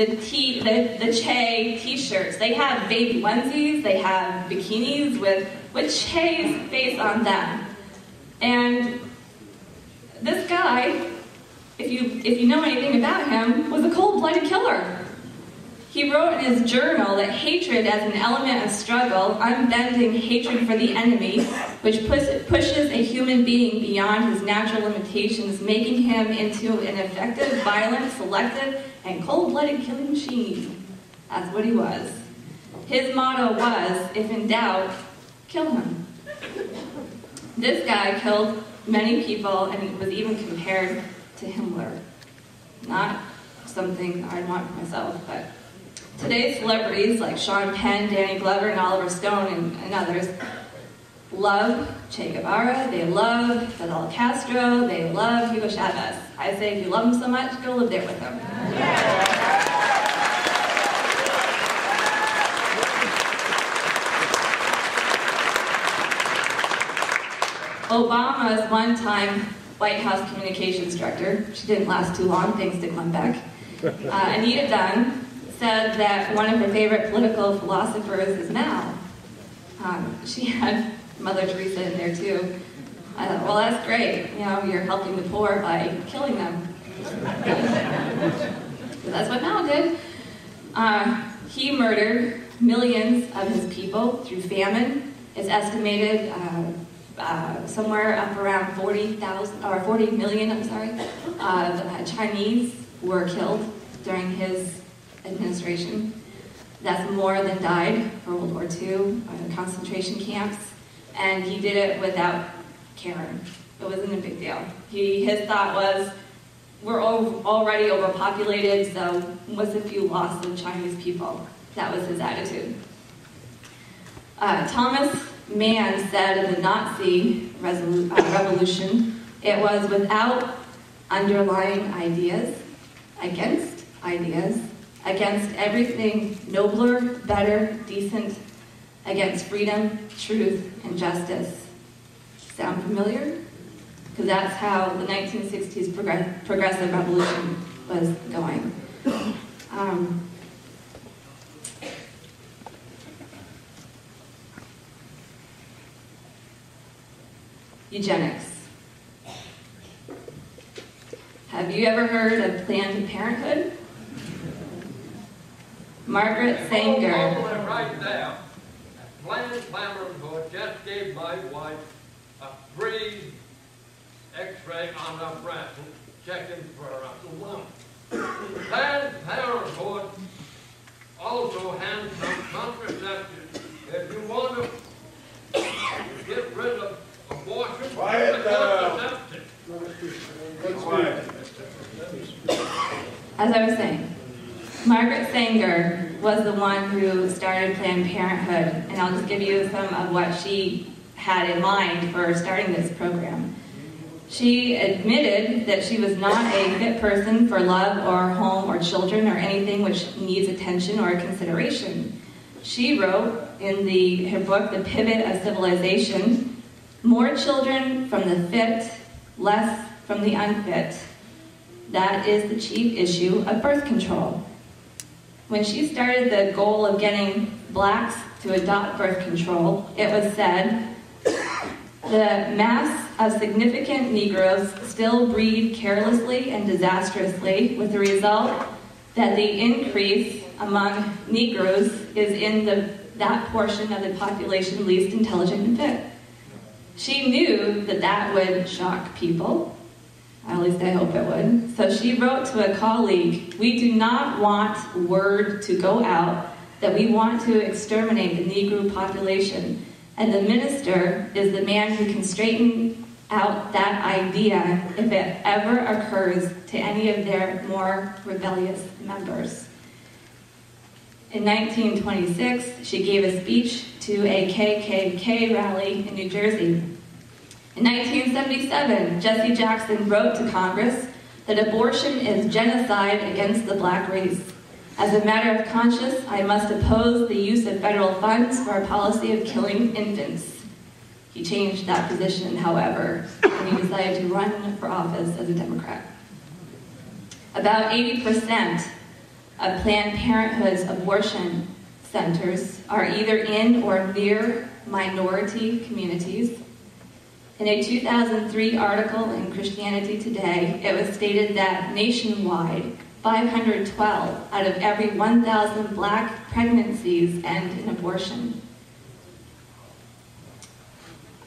the Che t-shirts. They have baby onesies, they have bikinis with Che's face on them. And this guy, if you know anything about him, was a cold-blooded killer. He wrote in his journal that hatred as an element of struggle, unbending hatred for the enemy, which pushes a human being beyond his natural limitations, making him into an effective, violent, selective, and cold-blooded killing machine. That's what he was. His motto was, if in doubt, kill him. This guy killed many people and was even compared to Himmler. Not something I'd want for myself, but today's celebrities like Sean Penn, Danny Glover, and Oliver Stone, and others love Che Guevara, they love Fidel Castro, they love Hugo Chavez. I say if you love them so much, go live there with them. Obama's one-time White House communications director, she didn't last too long thanks to Glenn Beck, Anita Dunn, said that one of her favorite political philosophers is Mao. She had Mother Teresa in there too. I thought, well, that's great. You know, you're helping the poor by killing them. That's what Mao did. He murdered millions of his people through famine. It's estimated somewhere up around 40 million, Chinese were killed during his administration. That's more than died for World War II in concentration camps, and he did it without caring. It wasn't a big deal. His thought was, we're already overpopulated, so what's a few loss of Chinese people? That was his attitude. Thomas Mann said of the Nazi revolution, it was without underlying ideas, against everything nobler, better, decent, against freedom, truth, and justice. Sound familiar? Because that's how the 1960s progressive revolution was going. Eugenics. Have you ever heard of Planned Parenthood? Margaret Sanger. Right there. Planned Parenthood just gave my wife a free X-ray on her breast, checking for a lump. Planned Parenthood also has some contraceptives. If you want to get rid of abortion, quiet down. As I was saying, Margaret Sanger was the one who started Planned Parenthood, and I'll just give you some of what she had in mind for starting this program. She admitted that she was not a fit person for love or home or children or anything which needs attention or consideration. She wrote in her book, The Pivot of Civilization, more children from the fit, less from the unfit. That is the chief issue of birth control. When she started the goal of getting blacks to adopt birth control, it was said, the mass of significant Negroes still breed carelessly and disastrously, with the result that the increase among Negroes is in that portion of the population least intelligent and fit. She knew that that would shock people. At least I hope it would. So she wrote to a colleague, we do not want word to go out that we want to exterminate the Negro population. And the minister is the man who can straighten out that idea if it ever occurs to any of their more rebellious members. In 1926, she gave a speech to a KKK rally in New Jersey. In 1977, Jesse Jackson wrote to Congress that abortion is genocide against the black race. As a matter of conscience, I must oppose the use of federal funds for a policy of killing infants. He changed that position, however, when he decided to run for office as a Democrat. About 80% of Planned Parenthood's abortion centers are either in or near minority communities. In a 2003 article in Christianity Today, it was stated that nationwide, 512 out of every 1,000 black pregnancies end in abortion.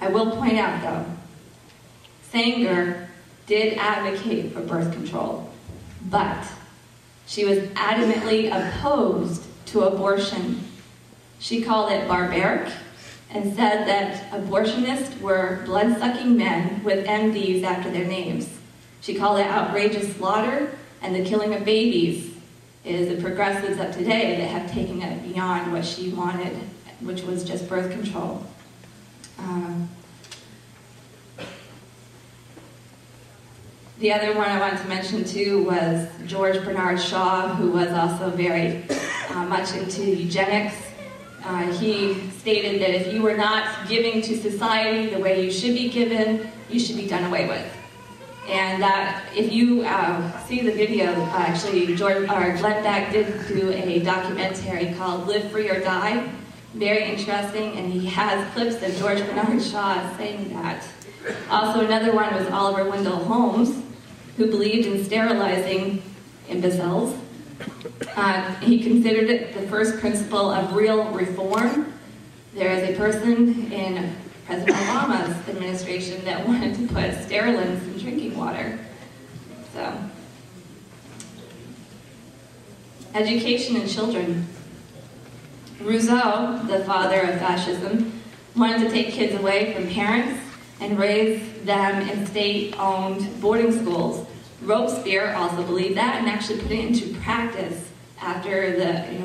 I will point out, though, Sanger did advocate for birth control, but she was adamantly opposed to abortion. She called it barbaric and said that abortionists were blood-sucking men with MDs after their names. She called it outrageous slaughter, and the killing of babies is the progressives of today that have taken it beyond what she wanted, which was just birth control. The other one I wanted to mention too was George Bernard Shaw, who was also very much into eugenics. He stated that if you were not giving to society the way you should be given, you should be done away with. And that, if you see the video, actually, Glenn Beck did do a documentary called Live Free or Die. Very interesting, and he has clips of George Bernard Shaw saying that. Also, another one was Oliver Wendell Holmes, who believed in sterilizing imbeciles. He considered it the first principle of real reform. There is a person in President Obama's administration that wanted to put sterilants in drinking water. So, education in children. Rousseau, the father of fascism, wanted to take kids away from parents and raise them in state-owned boarding schools. Robespierre also believed that and actually put it into practice after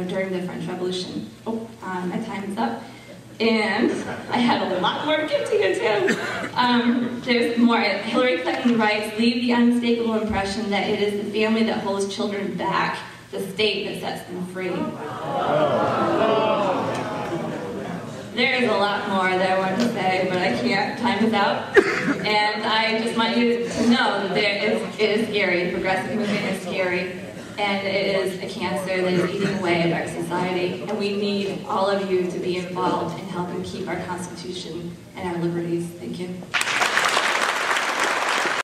during the French Revolution. Oh, my time is up. And I had a lot more to give to you too. There's more. Hillary Clinton writes, leave the unmistakable impression that it is the family that holds children back, the state that sets them free. There is a lot more that I want to say, but I can't. Time is out. And I just want you to know that it is scary. The progressive movement is scary. And it is a cancer that is eating away at our society. And we need all of you to be involved in helping keep our Constitution and our liberties. Thank you.